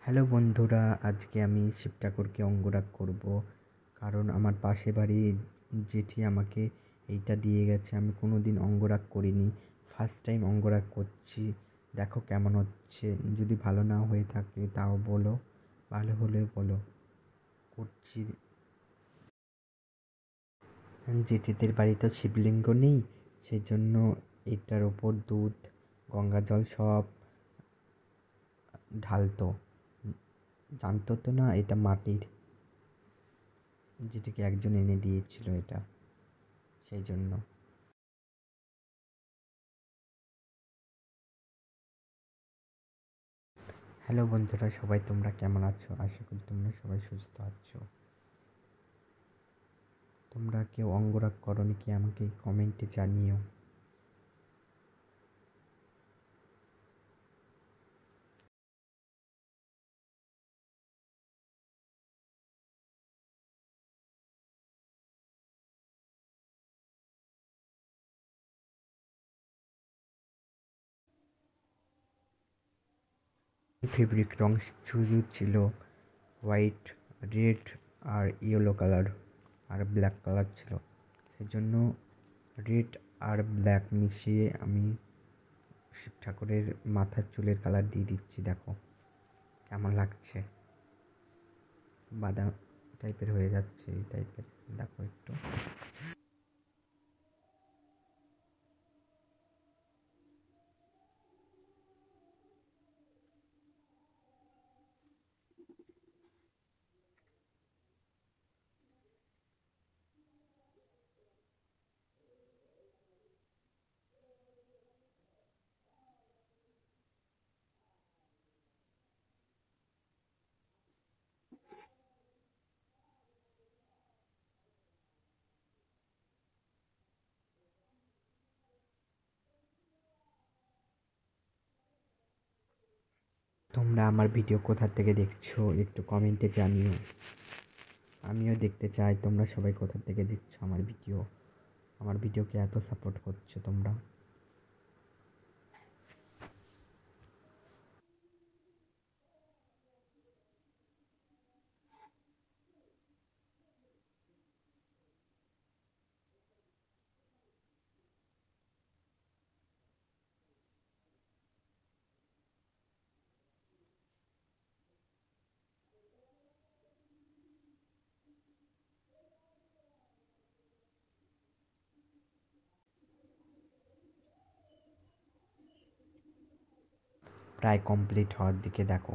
Hello বন্ধুরা, আজকে আমি শিব ঠাকুরকে অঙ্গরাগ করব। কারণ আমার পাশে বাড়ির জেঠি আমাকে এইটা দিয়ে গেছে। আমি কোনো দিন অঙ্গরাগ করিনি, ফার্স্ট টাইম অঙ্গরাগ করছি। দেখো কেমন হচ্ছে। যদি ভালো না হয়ে থাকে তাও বলো, ভালো হলে বলো। করছি। জেঠিদের বাড়িতে শিবলিঙ্গ নেই, সেই জন্য এটার ওপর দুধ, গঙ্গা জল সব ঢালতো। জানতো তো না এটা মাটির, যেটাকে একজন এনে দিয়েছিল এটা, সেই জন্য। হ্যালো বন্ধুরা, সবাই তোমরা কেমন আছো? আশা করি তোমরা সবাই সুস্থ আছো। তোমরা কেউ অঙ্গরাগ করো নাকি আমাকে কমেন্টে জানিও। ফেব্রিক রং শুধু ছিল হোয়াইট, রেড আর ইয়েলো কালার আর ব্ল্যাক কালার ছিল। সেই জন্য রেড আর ব্ল্যাক মিশিয়ে আমি শিব ঠাকুরের মাথার চুলের কালার দিয়ে দিচ্ছি। দেখো কেমন লাগছে, বাদাম টাইপের হয়ে যাচ্ছে, এই টাইপের। দেখো একটু। তোমরা আমার ভিডিও কোথা থেকে দেখছো একটু কমেন্টে জানিও। আমিও দেখতে চাই তোমরা সবাই কোথা থেকে দেখছো আমার ভিডিওকে এত সাপোর্ট করছো তোমরা। প্রায় কমপ্লিট হওয়ার দিকে দেখো।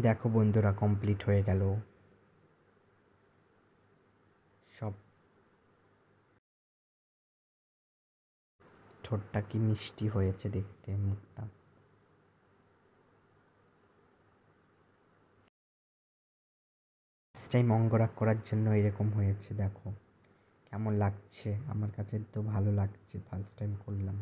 দেখো বন্ধুরা, কমপ্লিট হয়ে গেল সব। ঠোঁটটা কি মিষ্টি হয়েছে দেখতে, মুখটা। ফার্স্ট টাইম অঙ্গরাগ করার জন্য এরকম হয়েছে। দেখো কেমন লাগছে, আমার কাছে তো ভালো লাগছে, ফার্স্ট টাইম করলাম।